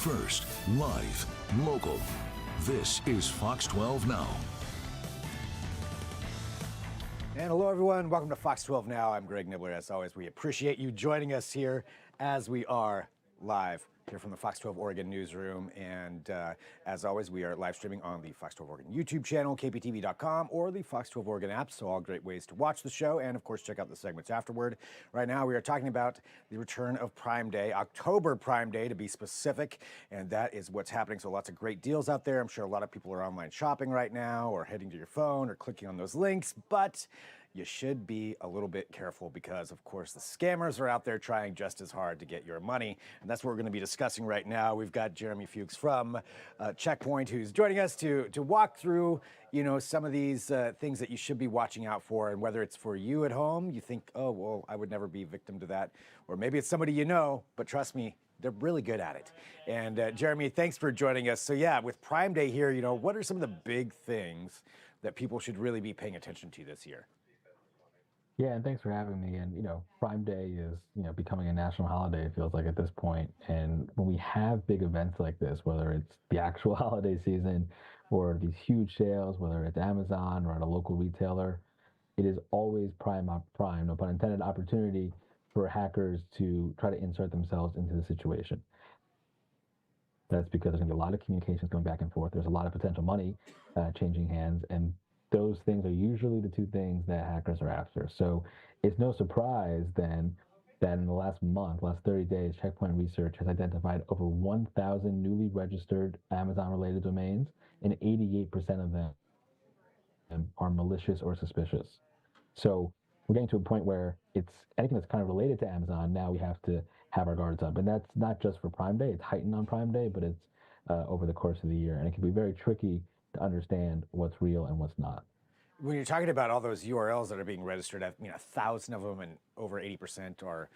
First, live, local. This is Fox 12 Now. And hello, everyone. Welcome to Fox 12 Now. I'm Greg Nibbler. As always, we appreciate you joining us here as we are live here from the Fox 12 Oregon newsroom. And as always, we are live streaming on the Fox 12 Oregon YouTube channel, KPTV.com, or the Fox 12 Oregon app. So all great ways to watch the show and, of course, check out the segments afterward. Right now, we are talking about the return of Prime Day, October Prime Day to be specific. And that is what's happening. So lots of great deals out there. I'm sure a lot of people are online shopping right now or heading to your phone or clicking on those links. But you should be a little bit careful because, of course, the scammers are out there trying just as hard to get your money. And that's what we're going to be discussing right now. We've got Jeremy Fuchs from Checkpoint who's joining us to walk through, some of these things that you should be watching out for. And whether it's for you at home, you think, oh, well, I would never be victim to that. Or maybe it's somebody you know, but trust me, they're really good at it. And Jeremy, thanks for joining us. So yeah, with Prime Day here, what are some of the big things that people should really be paying attention to this year? Yeah, and thanks for having me. And, Prime Day is, becoming a national holiday, it feels like at this point. And when we have big events like this, whether it's the actual holiday season or these huge sales, whether it's Amazon or at a local retailer, it is always prime, no pun intended, opportunity for hackers to try to insert themselves into the situation. That's because there's going to be a lot of communications going back and forth. There's a lot of potential money changing hands, and those things are usually the two things that hackers are after. So it's no surprise then that in the last 30 days, Checkpoint Research has identified over 1,000 newly registered Amazon-related domains, and 88% of them are malicious or suspicious. So we're getting to a point where it's anything that's kind of related to Amazon, now we have to have our guards up. And that's not just for Prime Day, it's heightened on Prime Day, but it's over the course of the year. And it can be very tricky to understand what's real and what's not. When you're talking about all those URLs that are being registered, 1,000 of them and over 80% are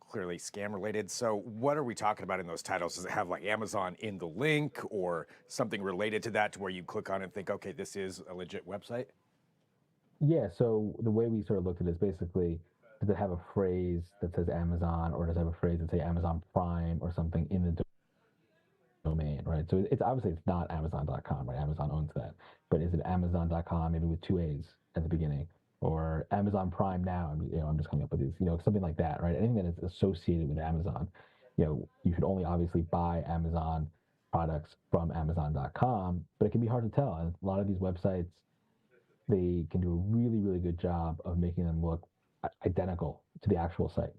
clearly scam related. So what are we talking about in those titles? Does it have like Amazon in the link or something related to that to where you click on it and think, okay, this is a legit website? Yeah, so the way we sort of looked at it is basically, does it have a phrase that says Amazon, or does it have a phrase that say Amazon Prime or something in the domain, right? So it's obviously it's not Amazon.com, right? Amazon owns that. But is it Amazon.com, maybe with two A's at the beginning, or Amazon Prime Now? I'm just coming up with these, something like that, right? Anything that is associated with Amazon, you should only obviously buy Amazon products from Amazon.com, but it can be hard to tell. And a lot of these websites, they can do a really, really good job of making them look identical to the actual site.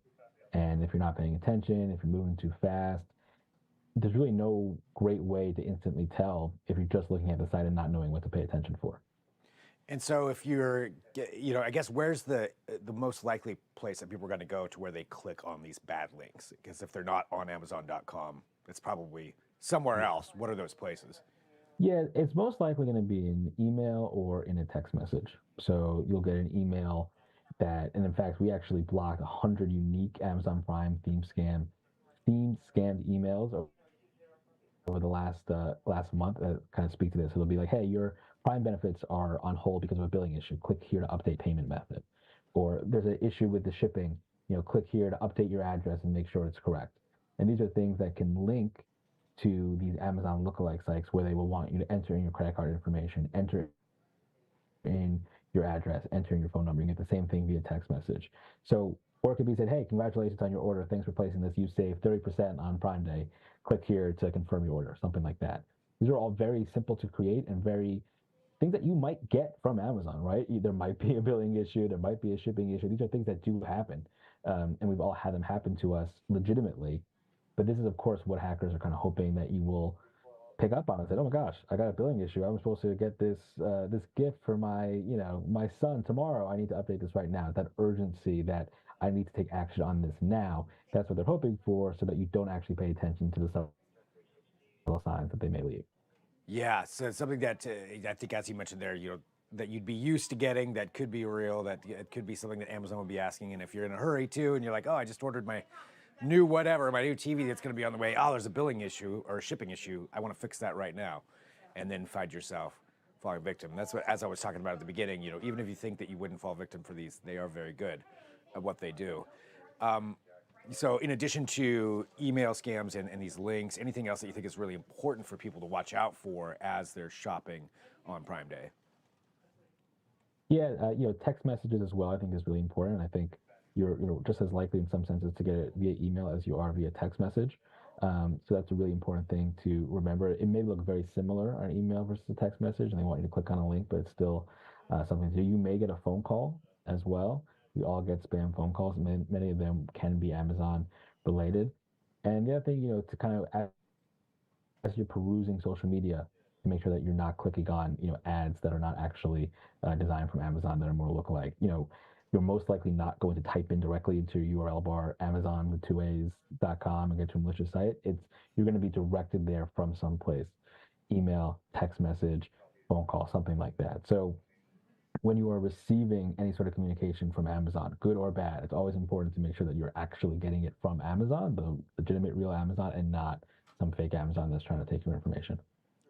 And if you're not paying attention, if you're moving too fast, there's really no great way to instantly tell if you're just looking at the site and not knowing what to pay attention for. And so if you're, I guess where's the most likely place that people are going to go to where they click on these bad links? Because if they're not on Amazon.com, it's probably somewhere else. What are those places? Yeah, it's most likely going to be in email or in a text message. So you'll get an email that, and in fact, we actually blocked 100 unique Amazon Prime theme scammed emails over the last month that kind of speak to this. So they'll be like, hey, your Prime benefits are on hold because of a billing issue. Click here to update payment method. Or there's an issue with the shipping. Click here to update your address and make sure it's correct. And these are things that can link to these Amazon lookalike sites where they will want you to enter in your credit card information, enter in your address, enter in your phone number. You get the same thing via text message. So, or it could be said, hey, congratulations on your order. Thanks for placing this. You saved 30% on Prime Day. Click here to confirm your order, something like that. These are all very simple to create and very things that you might get from Amazon, right? There might be a billing issue. There might be a shipping issue. These are things that do happen. And we've all had them happen to us legitimately. But this is, of course, what hackers are kind of hoping that you will pick up on and say, oh my gosh, I got a billing issue. I'm supposed to get this this gift for my son tomorrow. I need to update this right now. That urgency that I need to take action on this now. That's what they're hoping for, so that you don't actually pay attention to the subtle signs that they may leave. Yeah, so it's something that I think, as you mentioned there, that you'd be used to getting, that could be real, that it could be something that Amazon would be asking. And if you're in a hurry too, and you're like, oh, I just ordered my new TV that's going to be on the way. Oh, there's a billing issue or a shipping issue. I want to fix that right now. And then find yourself falling victim. That's what, as I was talking about at the beginning, even if you think that you wouldn't fall victim for these, they are very good at what they do. So, in addition to email scams and these links, anything else that you think is really important for people to watch out for as they're shopping on Prime Day? Yeah, text messages as well, I think is really important. I think you're just as likely in some senses to get it via email as you are via text message. So that's a really important thing to remember. It may look very similar on email versus a text message, and they want you to click on a link, but it's still something to do. You may get a phone call as well. We all get spam phone calls, and many of them can be Amazon related. And the other thing, to kind of as you're perusing social media to make sure that you're not clicking on ads that are not actually designed from Amazon that are more lookalike. You're most likely not going to type in directly into your URL bar Amazon with 2a's.com and get to a malicious site. You're going to be directed there from someplace, email, text message, phone call, something like that. So when you are receiving any sort of communication from Amazon, good or bad, it's always important to make sure that you're actually getting it from Amazon, the legitimate, real Amazon, and not some fake Amazon that's trying to take your information.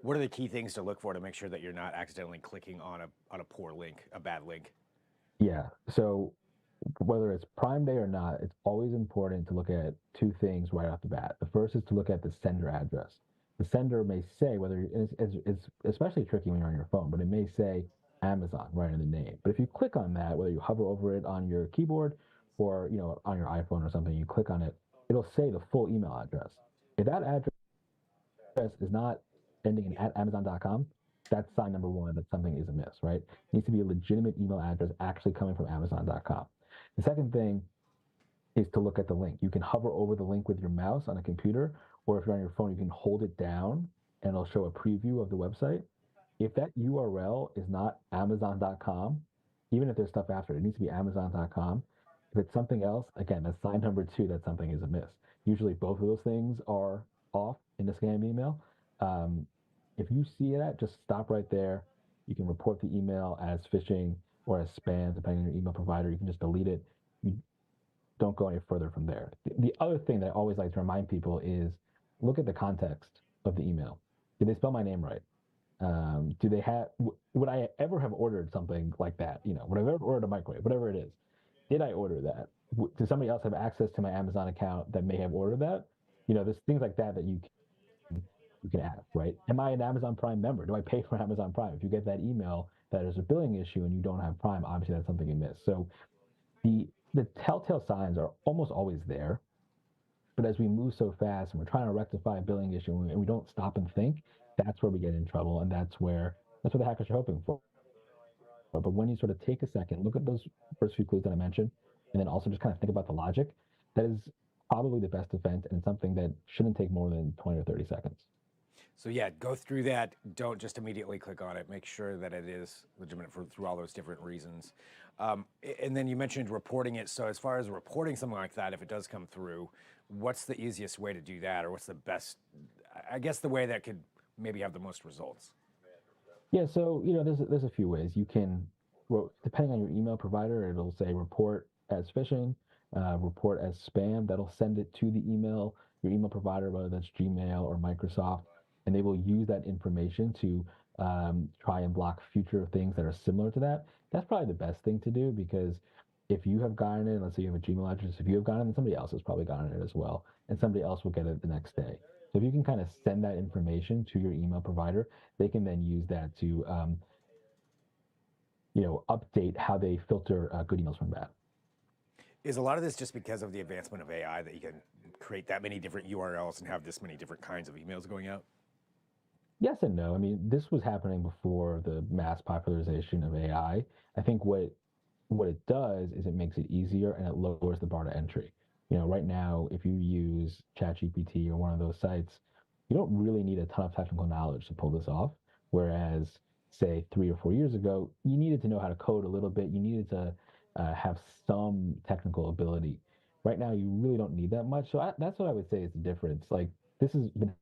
What are the key things to look for to make sure that you're not accidentally clicking on a poor link, a bad link? Yeah. So whether it's Prime Day or not, it's always important to look at two things right off the bat. The first is to look at the sender address. The sender may say whether it's especially tricky when you're on your phone, but it may say Amazon right in the name. But if you click on that, whether you hover over it on your keyboard or on your iPhone or something, you click on it, it'll say the full email address. If that address is not ending in at Amazon.com, that's sign number one that something is amiss, right? It needs to be a legitimate email address actually coming from Amazon.com. The second thing is to look at the link. You can hover over the link with your mouse on a computer, or if you're on your phone, you can hold it down and it'll show a preview of the website. If that URL is not Amazon.com, even if there's stuff after it needs to be Amazon.com. If it's something else, again, that's sign number two that something is amiss. Usually both of those things are off in a scam email. Um, if you see that, just stop right there. You can report the email as phishing or as spam, depending on your email provider. You can just delete it. You don't go any further from there. The other thing that I always like to remind people is look at the context of the email. Did they spell my name right? Do they have, would I ever have ordered something like that? Would I ever ordered a microwave, whatever it is? Did I order that? Does somebody else have access to my Amazon account that may have ordered that? There's things like that that you can ask, right? Am I an Amazon Prime member? Do I pay for Amazon Prime? If you get that email that is a billing issue and you don't have Prime, obviously that's something you missed. So the telltale signs are almost always there. But as we move so fast and we're trying to rectify a billing issue and we don't stop and think, that's where we get in trouble, and that's what the hackers are hoping for. But when you sort of take a second, look at those first few clues that I mentioned, and then also just kind of think about the logic, that is probably the best defense and something that shouldn't take more than 20 or 30 seconds. So yeah, go through that. Don't just immediately click on it. Make sure that it is legitimate through all those different reasons. And then you mentioned reporting it. So as far as reporting something like that, if it does come through, what's the easiest way to do that, or what's the best? I guess the way that could maybe have the most results. Yeah, so there's a few ways you can, depending on your email provider, it'll say report as phishing, report as spam. That'll send it to your email provider, whether that's Gmail or Microsoft, and they will use that information to try and block future things that are similar to that. That's probably the best thing to do because if you have gotten it, let's say you have a Gmail address, if you have gotten it, then somebody else has probably gotten it as well, and somebody else will get it the next day. So if you can kind of send that information to your email provider, they can then use that to update how they filter good emails from bad. Is a lot of this just because of the advancement of AI that you can create that many different URLs and have this many different kinds of emails going out? Yes and no. I mean, this was happening before the mass popularization of AI. I think what it does is it makes it easier and it lowers the bar to entry. Right now, if you use ChatGPT or one of those sites, you don't really need a ton of technical knowledge to pull this off. Whereas, say, 3 or 4 years ago, you needed to know how to code a little bit. You needed to have some technical ability. Right now, you really don't need that much. So that's what I would say is the difference. Like this has been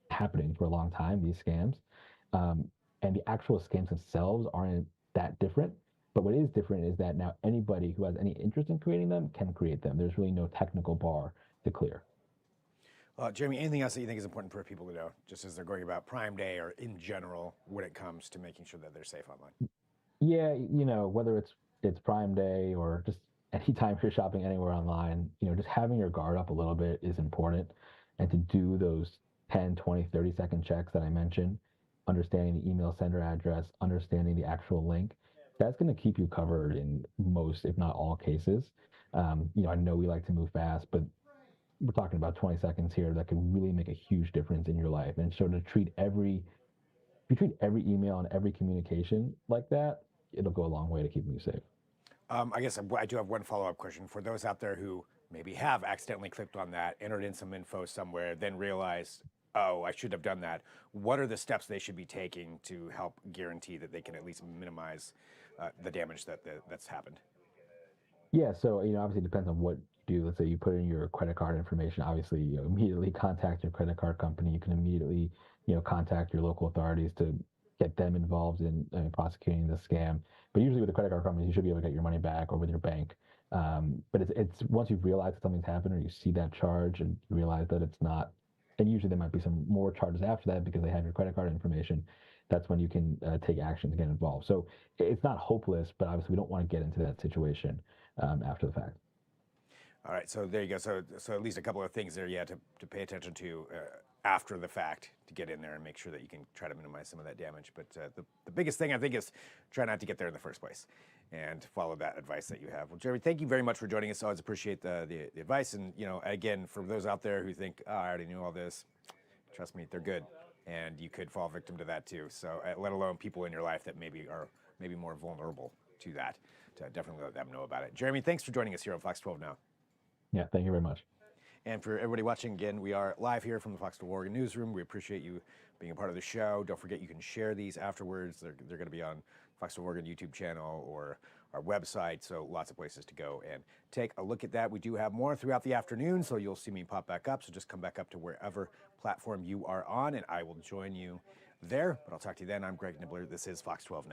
happening for a long time, these scams. Um, and the actual scams themselves aren't that different. But what is different is that now anybody who has any interest in creating them can create them. There's really no technical bar to clear. Jeremy, anything else that you think is important for people to know, just as they're going about Prime Day or in general when it comes to making sure that they're safe online? Yeah, whether it's Prime Day or just anytime you're shopping anywhere online, just having your guard up a little bit is important. And to do those 10, 20, 30-second checks that I mentioned, understanding the email sender address, understanding the actual link, that's going to keep you covered in most, if not all cases. I know we like to move fast, but we're talking about 20 seconds here that could really make a huge difference in your life. And so to if you treat every email and every communication like that, it'll go a long way to keeping you safe. I guess I do have one follow-up question for those out there who maybe have accidentally clicked on that, entered in some info somewhere, then realized, oh, I should have done that. What are the steps they should be taking to help guarantee that they can at least minimize the damage that's happened? Yeah, so obviously it depends on what you do. Let's say you put in your credit card information. Obviously, immediately contact your credit card company. You can immediately, contact your local authorities to get them involved in prosecuting the scam. But usually with the credit card companies, you should be able to get your money back, or with your bank. But it's once you've realized that something's happened, or you see that charge and you realize that it's not, and usually there might be some more charges after that because they have your credit card information. That's when you can take action to get involved. So it's not hopeless, but obviously we don't want to get into that situation after the fact. All right, so there you go. So at least a couple of things there, yeah, to pay attention to after the fact, to get in there and make sure that you can try to minimize some of that damage. But the biggest thing I think is try not to get there in the first place and follow that advice that you have. Well, Jeremy, thank you very much for joining us. I always appreciate the advice. And again, for those out there who think, oh, I already knew all this, trust me, they're good, and you could fall victim to that too. So let alone people in your life that maybe are more vulnerable to that. To definitely let them know about it. Jeremy, thanks for joining us here on Fox 12 Now. Yeah, thank you very much. And for everybody watching, again, we are live here from the Fox 12 Oregon newsroom. We appreciate you being a part of the show. Don't forget you can share these afterwards. They're going to be on Fox 12 Oregon YouTube channel or our website, so lots of places to go and take a look at that. We do have more throughout the afternoon, so you'll see me pop back up. So just come back up to wherever platform you are on, and I will join you there. But I'll talk to you then. I'm Greg Nibbler. This is Fox 12 Now.